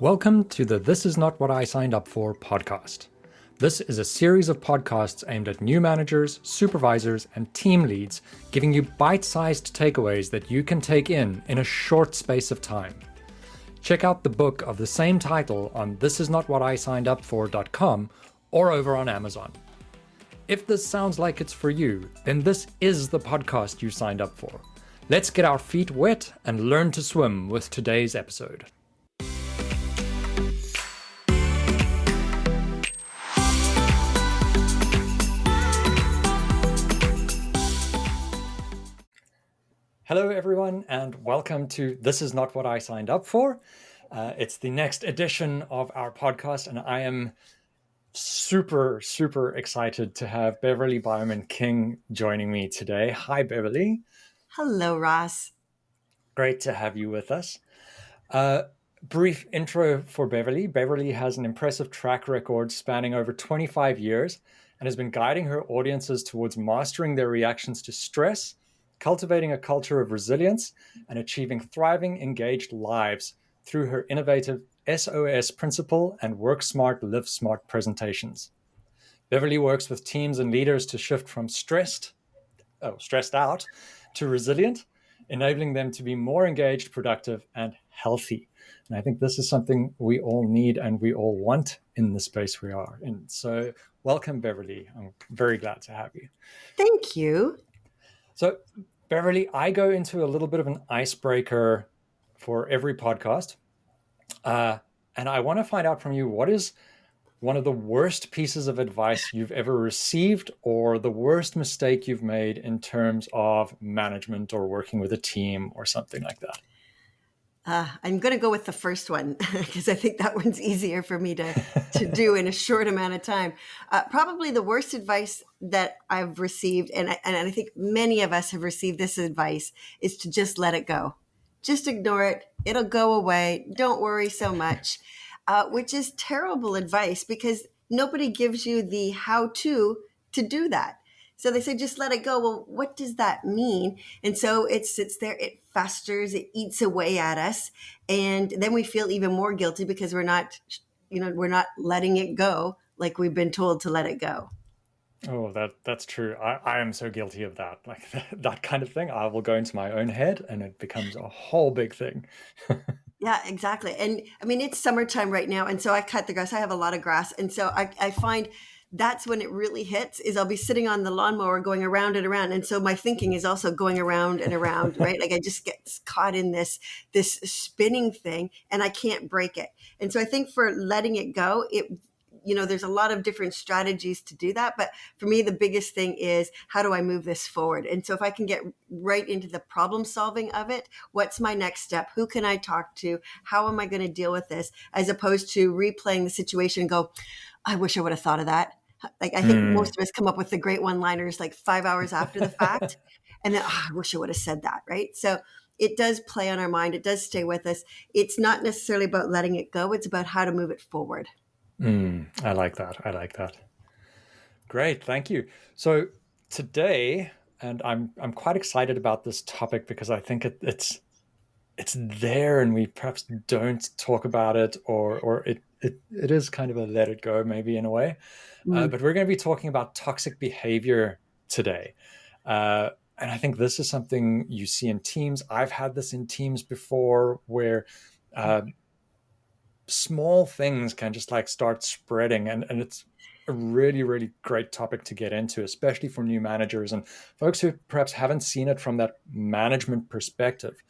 Welcome to the This Is Not What I Signed Up For podcast. This is a series of podcasts aimed at new managers, supervisors, and team leads, giving you bite-sized takeaways that you can take in a short space of time. Check out the book of the same title on thisisnotwhatisignedupfor.com or over on Amazon. If this sounds like it's for you, then this is the podcast you signed up for. Let's get our feet wet and learn to swim with today's episode. Hello, everyone, and welcome to This Is Not What I Signed Up For. It's the next edition of our podcast, and I am super excited to have Beverly Beuermann-King joining me today. Hi, Beverly. Hello, Ross. Great to have you with us. Brief intro for Beverly. Beverly has an impressive track record spanning over 25 years and has been guiding her audiences towards mastering their reactions to stress, cultivating a culture of resilience, and achieving thriving, engaged lives through her innovative SOS principle and Work Smart, Live Smart presentations. Beverly works with teams and leaders to shift from stressed out to resilient, enabling them to be more engaged, productive, and healthy. And I think this is something we all need and we all want in the space we are in. So welcome, Beverly. I'm very glad to have you. Thank you. So, Beverly, I go into a little bit of an icebreaker for every podcast. And I want to find out from you, what is one of the worst pieces of advice you've ever received or the worst mistake you've made in terms of management or working with a team or something like that? I'm going to go with the first one because I think that one's easier for me to do in a short amount of time. Probably the worst advice that I've received, and I think many of us have received this advice, is to just let it go. Just ignore it. It'll go away. Don't worry so much, which is terrible advice because nobody gives you the how-to do that. So they say, just let it go. Well, what does that mean? And so it sits there, it festers, it eats away at us. And then we feel even more guilty because we're not letting it go like we've been told to let it go. Oh, that's true. I am so guilty of that. Like that kind of thing. I will go into my own head and it becomes a whole big thing. Yeah, exactly. And I mean, it's summertime right now. And so I cut the grass. I have a lot of grass. And so I find that's when it really hits is I'll be sitting on the lawnmower going around and around. And so my thinking is also going around and around, right? Like I just get caught in this spinning thing and I can't break it. And so I think for letting it go, there's a lot of different strategies to do that. But for me, the biggest thing is how do I move this forward? And so if I can get right into the problem solving of it, what's my next step? Who can I talk to? How am I going to deal with this? As opposed to replaying the situation and go, I wish I would have thought of that. Like I think most of us come up with the great one-liners like 5 hours after the fact. And then, I wish I would have said that, right? So it does play on our mind. It does stay with us. It's not necessarily about letting it go. It's about how to move it forward. I like that. Great, thank you. So today, and I'm quite excited about this topic because I think it's there and we perhaps don't talk about it or it is kind of a let it go maybe in a way. But we're going to be talking about toxic behavior today. And I think this is something you see in teams. I've had this in teams before where small things can just like start spreading and it's a really great topic to get into, especially for new managers and folks who perhaps haven't seen it from that management perspective.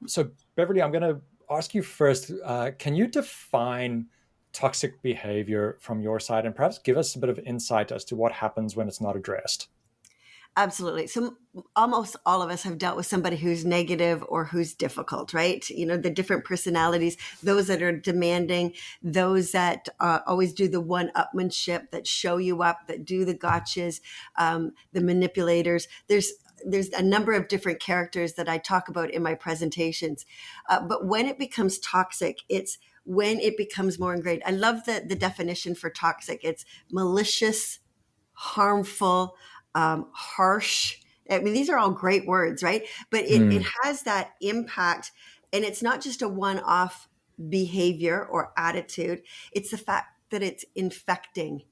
So Beverly, I'm going to ask you first, can you define toxic behavior from your side and perhaps give us a bit of insight as to what happens when it's not addressed? Absolutely. So almost all of us have dealt with somebody who's negative or who's difficult, right? The different personalities, those that are demanding, those that always do the one-upmanship, that show you up, that do the gotchas, the manipulators. There's a number of different characters that I talk about in my presentations. But when it becomes toxic, it's when it becomes more ingrained. I love the definition for toxic. It's malicious, harmful, harsh. I mean, these are all great words, right? But it has that impact, and it's not just a one-off behavior or attitude. It's the fact that it's infecting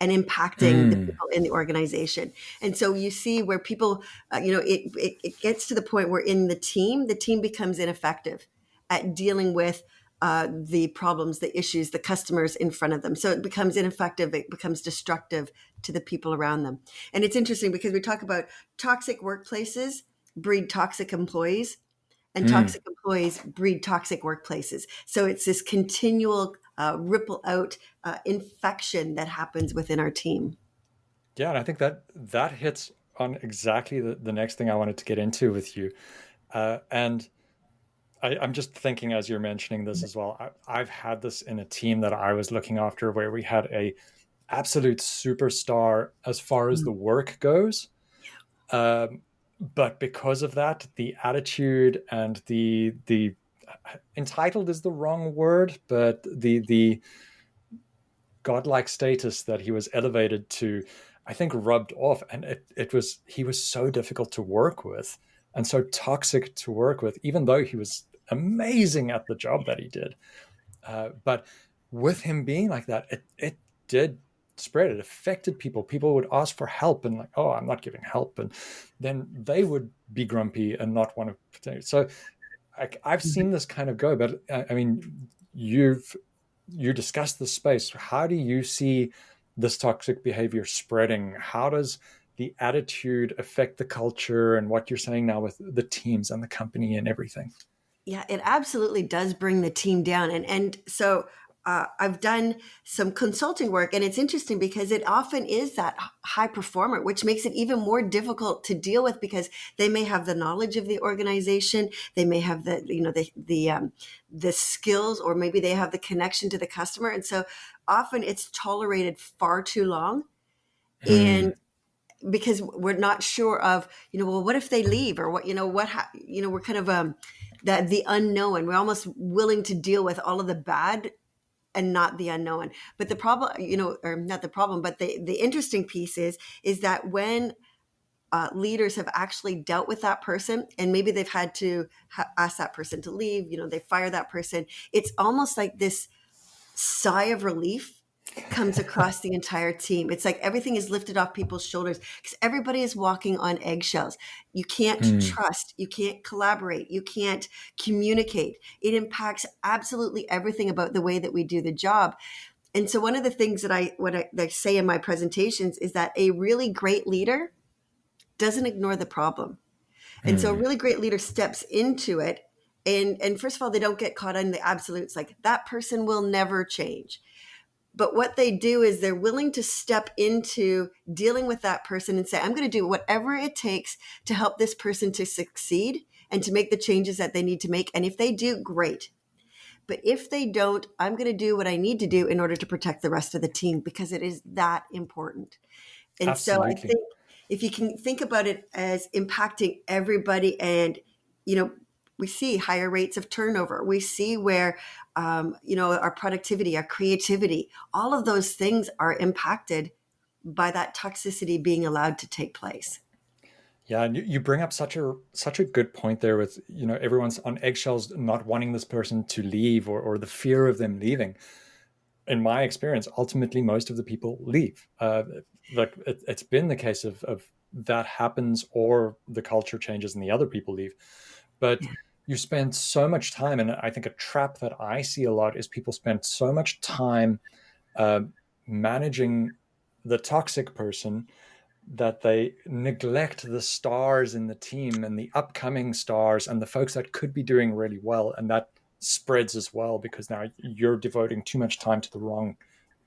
and impacting the Mm. people in the organization. And so you see where people, it gets to the point where in the team becomes ineffective at dealing with the problems, the issues, the customers in front of them. So it becomes ineffective. It becomes destructive to the people around them. And it's interesting because we talk about toxic workplaces breed toxic employees, and Mm. toxic employees breed toxic workplaces. So it's this continual ripple out infection that happens within our team. Yeah, and I think that hits on exactly the next thing I wanted to get into with you. And I'm just thinking as you're mentioning this as well. I've had this in a team that I was looking after where we had a absolute superstar as far as the work goes. Um, but because of that, the attitude and the entitled is the wrong word, but the godlike status that he was elevated to, I think rubbed off, and it was he was so difficult to work with and so toxic to work with, even though he was amazing at the job that he did. But with him being like that, it did spread. It affected people. People would ask for help and like, oh, I'm not giving help, and then they would be grumpy and not want to. So I've seen this kind of go. But I mean, you discussed the space. How do you see this toxic behavior spreading? How does the attitude affect the culture and what you're saying now with the teams and the company and everything? Yeah, it absolutely does bring the team down. And so I've done some consulting work, and it's interesting because it often is that high performer, which makes it even more difficult to deal with because they may have the knowledge of the organization, they may have the skills, or maybe they have the connection to the customer, and so often it's tolerated far too long. And Hmm. because we're not sure of, well, what if they leave, or what, we're kind of that the unknown. We're almost willing to deal with all of the bad and not the unknown. But the problem, or not the problem, but the interesting piece is that when leaders have actually dealt with that person, and maybe they've had to ask that person to leave, they fire that person, it's almost like this sigh of relief comes across the entire team. It's like everything is lifted off people's shoulders because everybody is walking on eggshells. You can't Hmm. trust, you can't collaborate, you can't communicate. It impacts absolutely everything about the way that we do the job. And so one of the things that I say in my presentations is that a really great leader doesn't ignore the problem. And so a Hmm. really great leader steps into it. And first of all, they don't get caught in the absolutes, like that person will never change. But what they do is they're willing to step into dealing with that person and say, I'm going to do whatever it takes to help this person to succeed and to make the changes that they need to make. And if they do, great. But if they don't, I'm going to do what I need to do in order to protect the rest of the team because it is that important. And so I Absolutely. think if you can think about it as impacting everybody, and, you know, we see higher rates of turnover. We see where, our productivity, our creativity, all of those things are impacted by that toxicity being allowed to take place. Yeah, and you bring up such a good point there with, everyone's on eggshells not wanting this person to leave, or the fear of them leaving. In my experience, ultimately most of the people leave. Like it's been the case of that happens, or the culture changes and the other people leave. But you spend so much time, and I think a trap that I see a lot is people spend so much time uh, managing the toxic person that they neglect the stars in the team and the upcoming stars and the folks that could be doing really well. And that spreads as well because now you're devoting too much time to the wrong,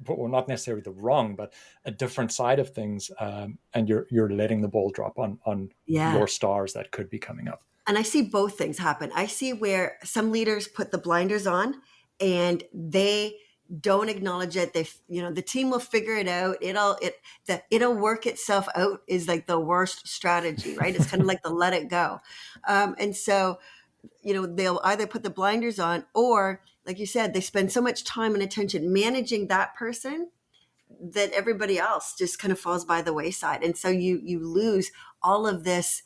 well, not necessarily the wrong, but a different side of things. And you're letting the ball drop on Yeah. your stars that could be coming up. And I see both things happen. I see where some leaders put the blinders on and they don't acknowledge it. The team will figure it out. It'll work itself out is like the worst strategy, right? It's kind of like the let it go. And so, they'll either put the blinders on, or like you said, they spend so much time and attention managing that person that everybody else just kind of falls by the wayside. And so you lose all of this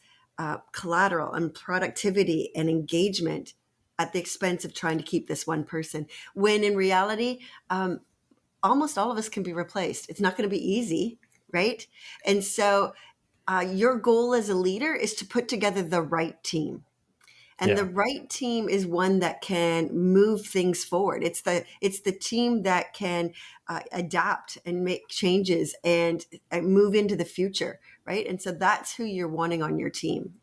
collateral and productivity and engagement at the expense of trying to keep this one person. When in reality, almost all of us can be replaced. It's not going to be easy, right? And so your goal as a leader is to put together the right team. And the Yeah. right team is one that can move things forward. It's the team that can adapt and make changes and move into the future, right? And so that's who you're wanting on your team.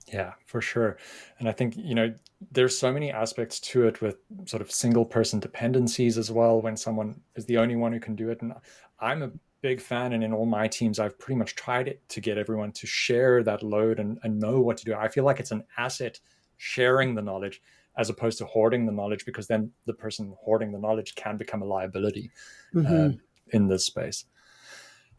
Yeah, for sure. And I think, there's so many aspects to it with sort of single person dependencies as well, when someone is the only one who can do it. And I'm a big fan, and in all my teams, I've pretty much tried it to get everyone to share that load and know what to do. I feel like it's an asset sharing the knowledge as opposed to hoarding the knowledge, because then the person hoarding the knowledge can become a liability uh, Mm-hmm. in this space.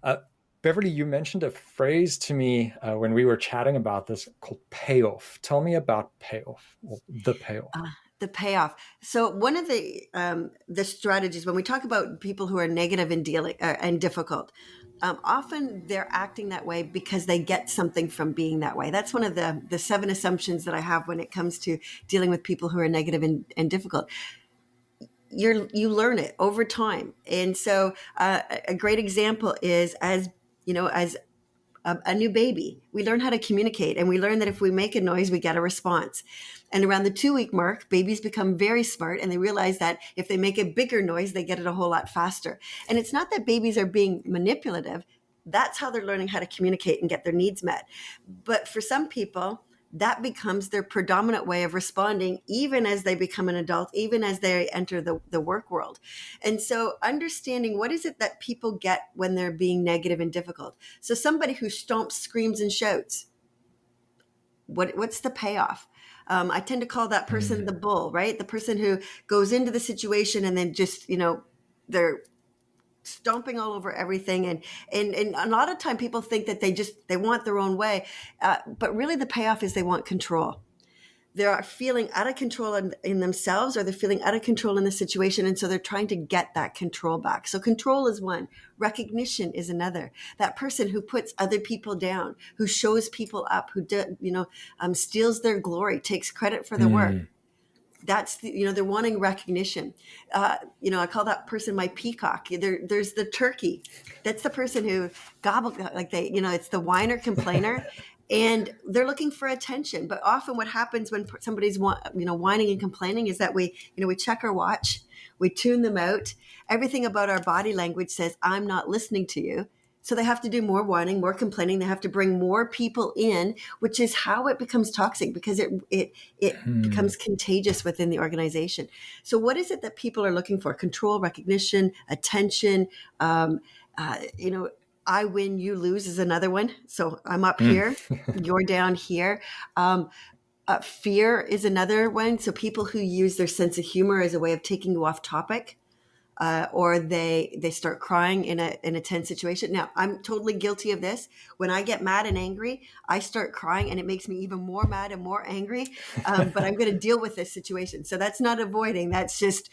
Uh, Beverly, you mentioned a phrase to me when we were chatting about this called payoff. Tell me about payoff, or the payoff. The payoff. So one of the strategies when we talk about people who are negative and dealing and difficult, often they're acting that way because they get something from being that way. That's one of the 7 assumptions that I have when it comes to dealing with people who are negative and difficult. You learn it over time, and so a great example is as as a new baby. We learn how to communicate, and we learn that if we make a noise, we get a response. And around the 2-week mark, babies become very smart, and they realize that if they make a bigger noise, they get it a whole lot faster. And it's not that babies are being manipulative. That's how they're learning how to communicate and get their needs met. But for some people, that becomes their predominant way of responding, even as they become an adult, even as they enter the work world. And so understanding what is it that people get when they're being negative and difficult. So somebody who stomps, screams, and shouts, what's the payoff? I tend to call that person the Mm. bull, right? The person who goes into the situation and then just, they're stomping all over everything, and a lot of time people think that they want their own way, but really the payoff is they want control. They're feeling out of control in themselves, or they're feeling out of control in the situation, and so they're trying to get that control back. So control is one. Recognition is another. That person who puts other people down, who shows people up, who steals their glory, takes credit for their work. Mm. That's they're wanting recognition. I call that person my peacock. There's the turkey. That's the person who gobble, like it's the whiner complainer, and they're looking for attention. But often, what happens when somebody's whining and complaining is that we check our watch, we tune them out. Everything about our body language says, "I'm not listening to you." So they have to do more whining, more complaining. They have to bring more people in, which is how it becomes toxic, because it Mm. becomes contagious within the organization. So what is it that people are looking for? Control, recognition, attention. Um, you know, I win, you lose is another one. So I'm up Mm. here, you're down here. Um, Fear is another one. So people who use their sense of humor as a way of taking you off topic, or they start crying in a tense situation. Now, I'm totally guilty of this. When I get mad and angry, I start crying, and it makes me even more mad and more angry. But I'm going to deal with this situation. So that's not avoiding. That's just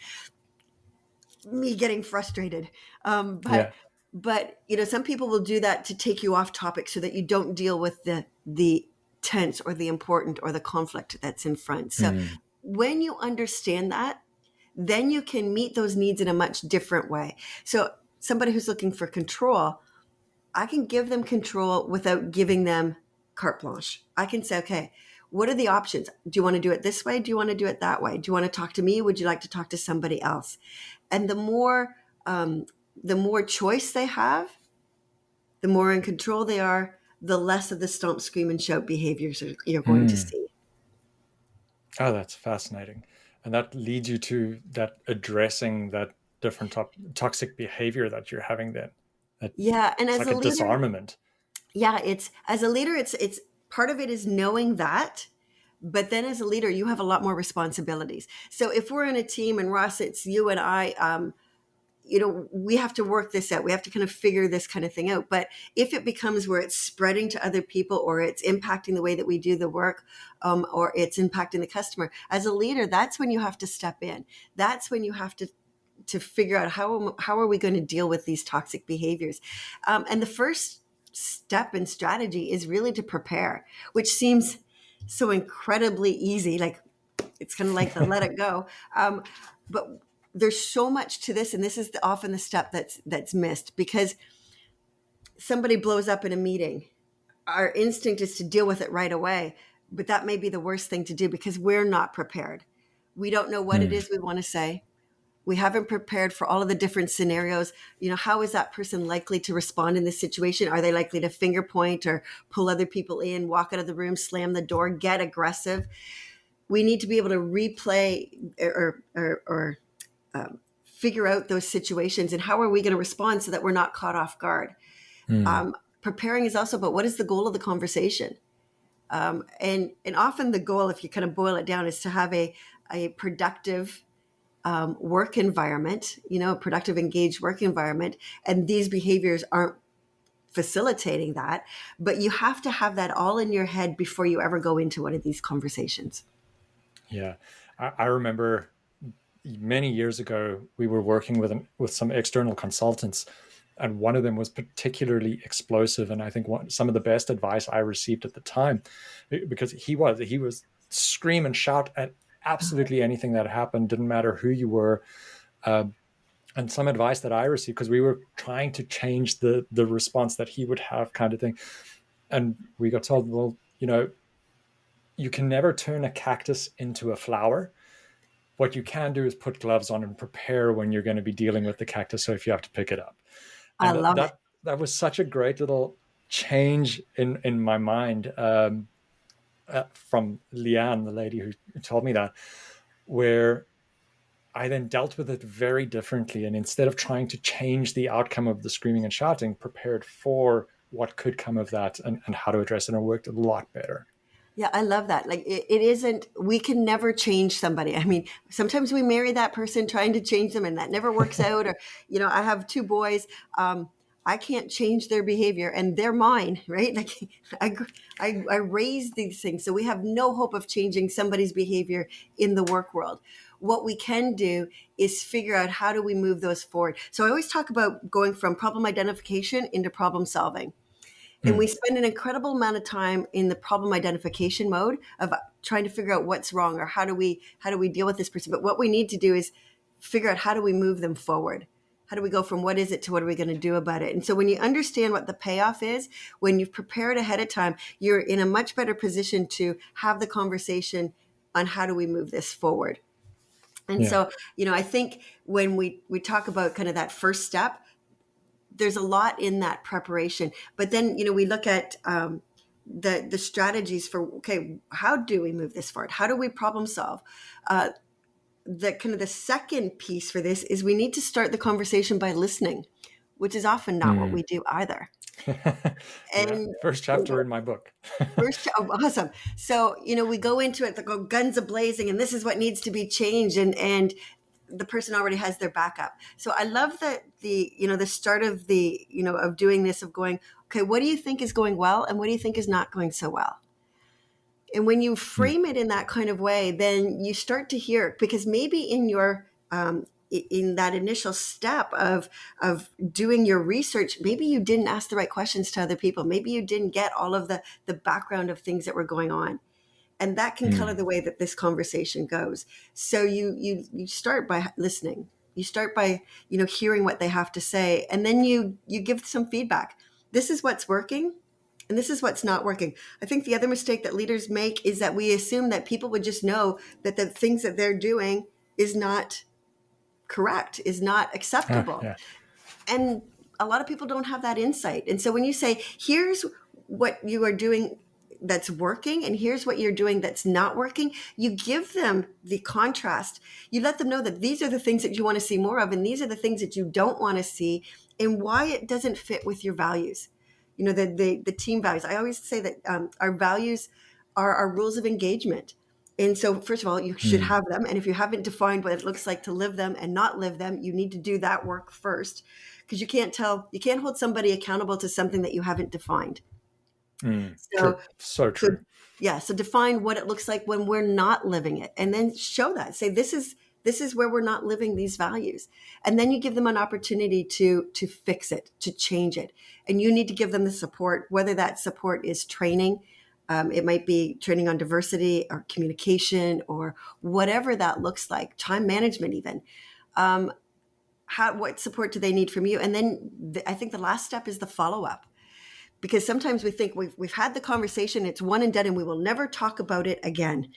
me getting frustrated. Um, but Yeah. but some people will do that to take you off topic so that you don't deal with the tense or the important or the conflict that's in front. So Mm. when you understand that, then you can meet those needs in a much different way. So somebody who's looking for control, I can give them control without giving them carte blanche. I can say, okay, what are the options? Do you want to do it this way? Do you want to do it that way? Do you want to talk to me? Would you like to talk to somebody else? And um, the more choice they have, the more in control they are, the less of the stomp, scream, and shout behaviors you're going to Mm. see. Oh, that's fascinating. And that leads you to that addressing that different toxic behavior that you're having then. That Yeah, and it's as like a a leader, disarmament. yeah, it's as a leader, it's part of it is knowing that. But then as a leader, you have a lot more responsibilities. So if we're in a team, and Ross, it's you and I, we have to work this out. We have to kind of figure this kind of thing out. But if it becomes where it's spreading to other people, or it's impacting the way that we do the work, or it's impacting the customer, as a leader, that's when you have to step in. That's when you have to figure out how are we going to deal with these toxic behaviors. And the first step in strategy is really to prepare, which seems so incredibly easy. Like, it's kind of like the let it go. But there's so much to this, and this is often the step that's missed, because somebody blows up in a meeting. Our instinct is to deal with it right away, but that may be the worst thing to do because we're not prepared. We don't know what it Mm. is we want to say. We haven't prepared for all of the different scenarios. How is that person likely to respond in this situation? Are they likely to finger point or pull other people in, walk out of the room, slam the door, get aggressive? We need to be able to replay or figure out those situations, and how are we going to respond so that we're not caught off guard. Mm. Preparing is also about what is the goal of the conversation. And often the goal, if you kind of boil it down, is to have a productive work environment, a productive, engaged work environment. And these behaviors aren't facilitating that, but you have to have that all in your head before you ever go into one of these conversations. Yeah. I remember many years ago, we were working with some external consultants, and one of them was particularly explosive. And I think some of the best advice I received at the time, because he was scream and shout at absolutely anything that happened, didn't matter who you were. And some advice that I received, because we were trying to change the response that he would have, kind of thing. And we got told, well, you can never turn a cactus into a flower. What you can do is put gloves on and prepare when you're going to be dealing with the cactus, so if you have to pick it up. I And love it. that was such a great little change in my mind, from Leanne, the lady who told me that, where I then dealt with it very differently, and instead of trying to change the outcome of the screaming and shouting, prepared for what could come of that, and how to address it, and it worked a lot better. Yeah, I love that. Like it isn't, we can never change somebody. I mean, sometimes we marry that person trying to change them and that never works out. Or, I have two boys. I can't change their behavior and they're mine, right? Like I raise these things. So we have no hope of changing somebody's behavior in the work world. What we can do is figure out how do we move those forward. So I always talk about going from problem identification into problem solving. And we Mm. spend an incredible amount of time in the problem identification mode of trying to figure out what's wrong or how do we deal with this person. But what we need to do is figure out how do we move them forward? How do we go from what is it to what are we going to do about it? And so when you understand what the payoff is, when you've prepared ahead of time, you're in a much better position to have the conversation on how do we move this forward. And Yeah. so, I think when we talk about kind of that first step, there's a lot in that preparation. But then, we look at the strategies for, okay, how do we move this forward? How do we problem solve? The kind of the second piece for this is we need to start the conversation by listening, which is often not what Mm. we do either. Yeah. And First chapter in my book. awesome. So, we go into it, go guns a blazing, and this is what needs to be changed. And the person already has their backup. So I love that the start of of doing this, of going, okay, what do you think is going well? And what do you think is not going so well? And when you Mm. frame it in that kind of way, then you start to hear, because maybe in your, in that initial step of doing your research, maybe you didn't ask the right questions to other people. Maybe you didn't get all of the background of things that were going on. And that can color Mm. the way that this conversation goes. So you start by listening. You start by hearing what they have to say, and then you give some feedback. This is what's working, and this is what's not working. I think the other mistake that leaders make is that we assume that people would just know that the things that they're doing is not correct, is not acceptable, Yeah. and a lot of people don't have that insight. And so when you say, here's what you are doing that's working and here's what you're doing that's not working, you give them the contrast. You let them know that these are the things that you want to see more of and these are the things that you don't want to see, and why it doesn't fit with your values. The team values. I always say that our values are our rules of engagement. And so, first of all, you should Mm. have them. And if you haven't defined what it looks like to live them and not live them, you need to do that work first, because you can't hold somebody accountable to something that you haven't defined. Mm. So, True. So so true. yeah, so define what it looks like when we're not living it, and then show that. Say this is where we're not living these values, and then you give them an opportunity to fix it, to change it, and you need to give them the support, whether that support is training, It might be training on diversity or communication or whatever that looks like, time management even. What support do they need from you? And then I think the last step is the follow-up, because sometimes we think we've had the conversation, it's one and done, and we will never talk about it again.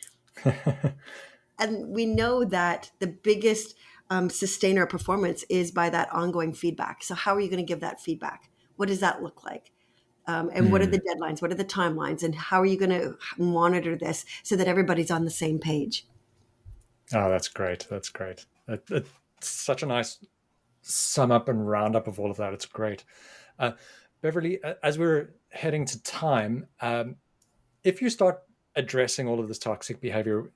And we know that the biggest sustainer of performance is by that ongoing feedback. So how are you going to give that feedback? What does that look like? And what are the deadlines? What are the timelines? And how are you going to monitor this so that everybody's on the same page? Oh, that's great. That's great. It's such a nice sum up and round up of all of that. It's great. Beverly, as we're heading to time, if you start addressing all of this toxic behavior,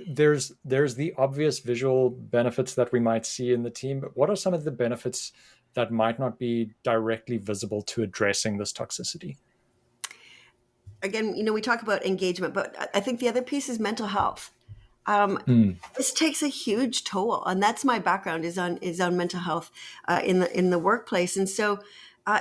there's the obvious visual benefits that we might see in the team, but what are some of the benefits that might not be directly visible to addressing this toxicity? Again, we talk about engagement, but I think the other piece is mental health. This takes a huge toll, and that's my background is on mental health in the workplace, and so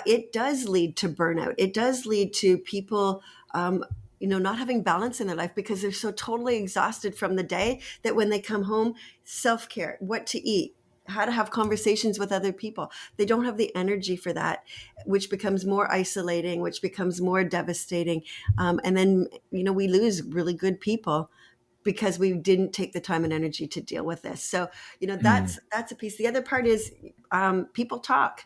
it does lead to burnout. It does lead to people, not having balance in their life because they're so totally exhausted from the day that when they come home, self-care, what to eat, how to have conversations with other people, they don't have the energy for that, which becomes more isolating, which becomes more devastating, and then we lose really good people because we didn't take the time and energy to deal with this. So, that's a piece. The other part is people talk,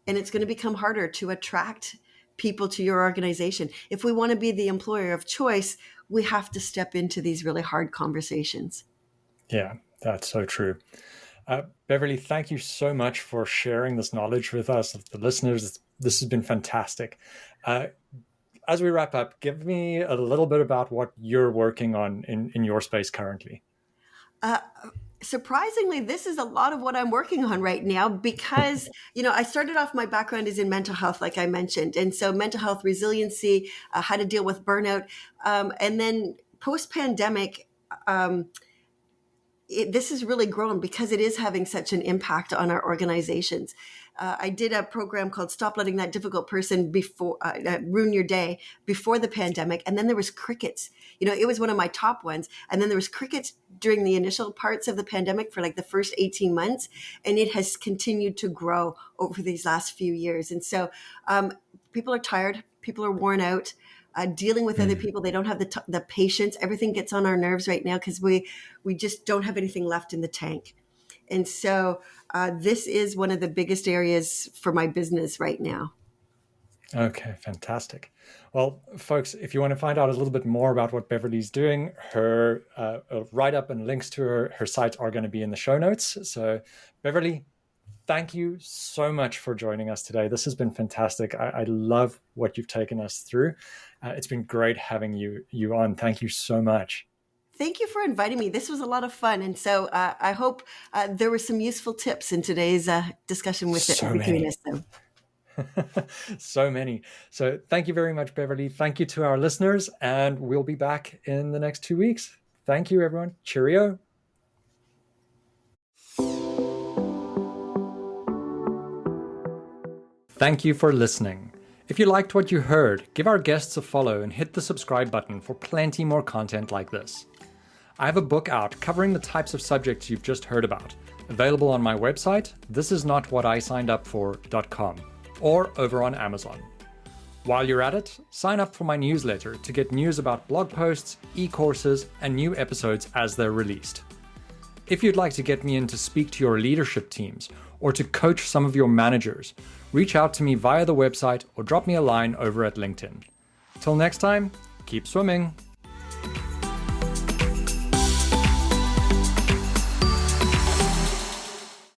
and it's going to become harder to attract people to your organization. If we want to be the employer of choice, we have to step into these really hard conversations. Yeah, that's so true. Beverly, thank you so much for sharing this knowledge with us, the listeners. This has been fantastic. As we wrap up, give me a little bit about what you're working on in your space currently. Surprisingly, this is a lot of what I'm working on right now because, I started off, my background is in mental health, like I mentioned. And so mental health resiliency, how to deal with burnout. And then post-pandemic, this has really grown because it is having such an impact on our organizations. I did a program called Stop Letting That Difficult Person Ruin Your Day before the pandemic. And then there was crickets. It was one of my top ones. And then there was crickets during the initial parts of the pandemic for like the first 18 months. And it has continued to grow over these last few years. And so people are tired. People are worn out. Dealing with other people, they don't have the patience. Everything gets on our nerves right now because we just don't have anything left in the tank. And so this is one of the biggest areas for my business right now. Okay, fantastic. Well, folks, if you want to find out a little bit more about what Beverly's doing, her write-up and links to her site are going to be in the show notes. So, Beverly, thank you so much for joining us today. This has been fantastic. I love what you've taken us through. It's been great having you on. Thank you so much. Thank you for inviting me. This was a lot of fun. And so I hope there were some useful tips in today's discussion with between us. So many. So thank you very much, Beverly. Thank you to our listeners, and we'll be back in the next 2 weeks. Thank you, everyone. Cheerio. Thank you for listening. If you liked what you heard, give our guests a follow and hit the subscribe button for plenty more content like this. I have a book out covering the types of subjects you've just heard about, available on my website, thisisnotwhatsignedupfor.com, or over on Amazon. While you're at it, sign up for my newsletter to get news about blog posts, e-courses, and new episodes as they're released. If you'd like to get me in to speak to your leadership teams or to coach some of your managers, reach out to me via the website or drop me a line over at LinkedIn. Till next time, keep swimming.